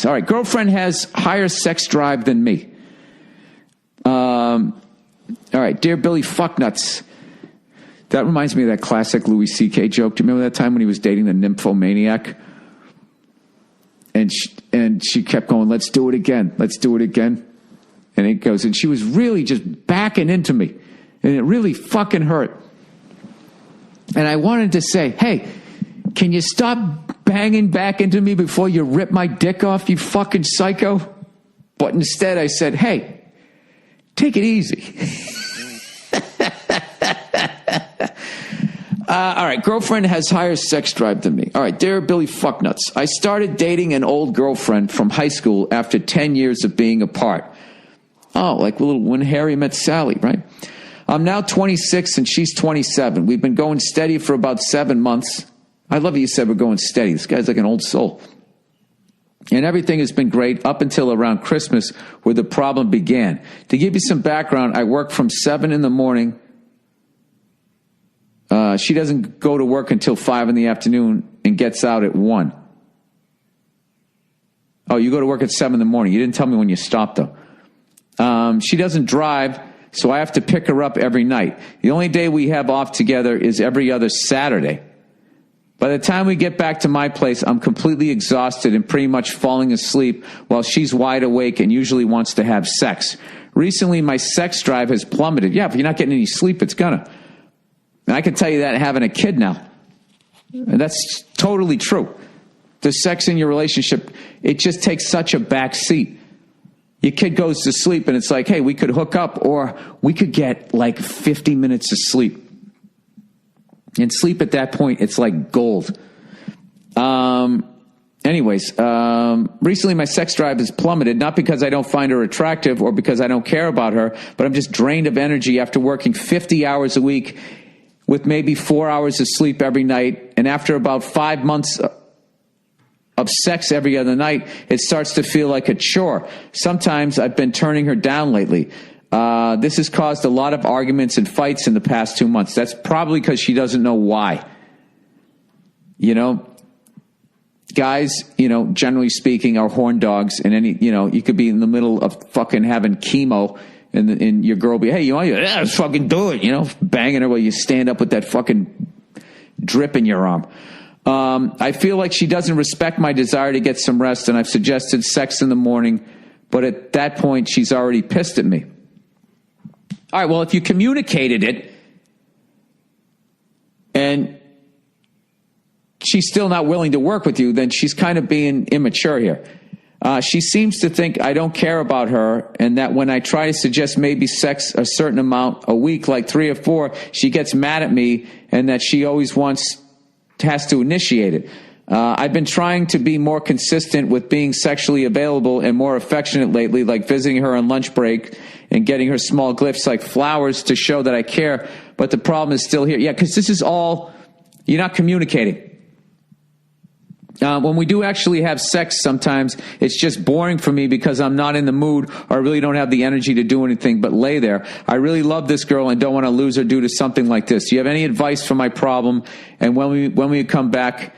All right, girlfriend has higher sex drive than me. All right, dear Billy Fucknuts. That reminds me of that classic Louis C.K. joke. Do you remember that time when he was dating the nymphomaniac? And she kept going, let's do it again. Let's do it again. And it goes, and she was really just backing into me. And it really fucking hurt. And I wanted to say, hey, can you stop banging back into me before you rip my dick off, you fucking psycho? But instead I said, hey, take it easy. All right, girlfriend has higher sex drive than me. All right, dear Billy Fucknuts. I started dating an old girlfriend from high school after 10 years of being apart. Oh, like when Harry met Sally, right? I'm now 26 and she's 27. We've been going steady for about 7 months. I love that you said we're going steady. This guy's like an old soul. And everything has been great up until around Christmas where the problem began. To give you some background, I work from 7 in the morning. She doesn't go to work until 5 in the afternoon and gets out at 1. Oh, you go to work at 7 in the morning. You didn't tell me when you stopped, though. She doesn't drive, so I have to pick her up every night. The only day we have off together is every other Saturday. By the time we get back to my place, I'm completely exhausted and pretty much falling asleep while she's wide awake and usually wants to have sex. Recently, my sex drive has plummeted. Yeah, if you're not getting any sleep, it's gonna. And I can tell you that having a kid now. And that's totally true. The sex in your relationship, it just takes such a back seat. Your kid goes to sleep and it's like, hey, we could hook up or we could get like 50 minutes of sleep. And sleep at that point, it's like gold. Recently my sex drive has plummeted, not because I don't find her attractive or because I don't care about her, but I'm just drained of energy after working 50 hours a week with maybe 4 hours of sleep every night. And after about 5 months of sex every other night, it starts to feel like a chore. Sometimes I've been turning her down lately. This has caused a lot of arguments and fights in the past 2 months. That's probably because she doesn't know why. You know, guys, generally speaking, are horn dogs, and you could be in the middle of fucking having chemo, and your girl be, hey, let's fucking do it, banging her while you stand up with that fucking drip in your arm. I feel like she doesn't respect my desire to get some rest, and I've suggested sex in the morning, but at that point, she's already pissed at me. All right, well, if you communicated it and she's still not willing to work with you, then she's kind of being immature here. She seems to think I don't care about her, and that when I try to suggest maybe sex a certain amount a week, like 3 or 4, she gets mad at me, and that she always has to initiate it. I've been trying to be more consistent with being sexually available and more affectionate lately, like visiting her on lunch break and getting her small gifts like flowers to show that I care. But the problem is still here. Yeah, because this is all, you're not communicating. When we do actually have sex, sometimes it's just boring for me because I'm not in the mood or I really don't have the energy to do anything but lay there. I really love this girl and don't want to lose her due to something like this. Do you have any advice for my problem? And when we come back,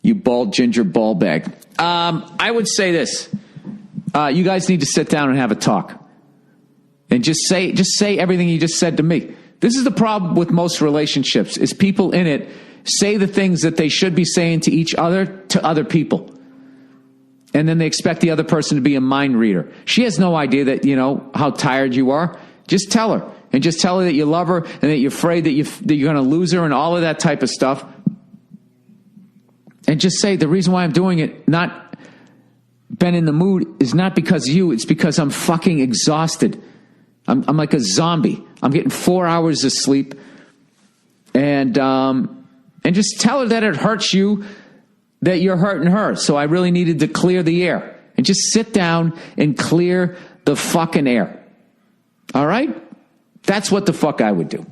you bald ginger ball bag. I would say this. You guys need to sit down and have a talk. And just say everything you just said to me. This is the problem with most relationships, is people in it say the things that they should be saying to each other to other people. And then they expect the other person to be a mind reader. She has no idea that, how tired you are. Just tell her. And just tell her that you love her and that you're afraid that you're going to lose her and all of that type of stuff. And just say, the reason why I'm doing it, not been in the mood, is not because of you. It's because I'm fucking exhausted. I'm like a zombie. I'm getting 4 hours of sleep. And just tell her that it hurts you, that you're hurting her. So I really needed to clear the air. And just sit down and clear the fucking air. All right? That's what the fuck I would do.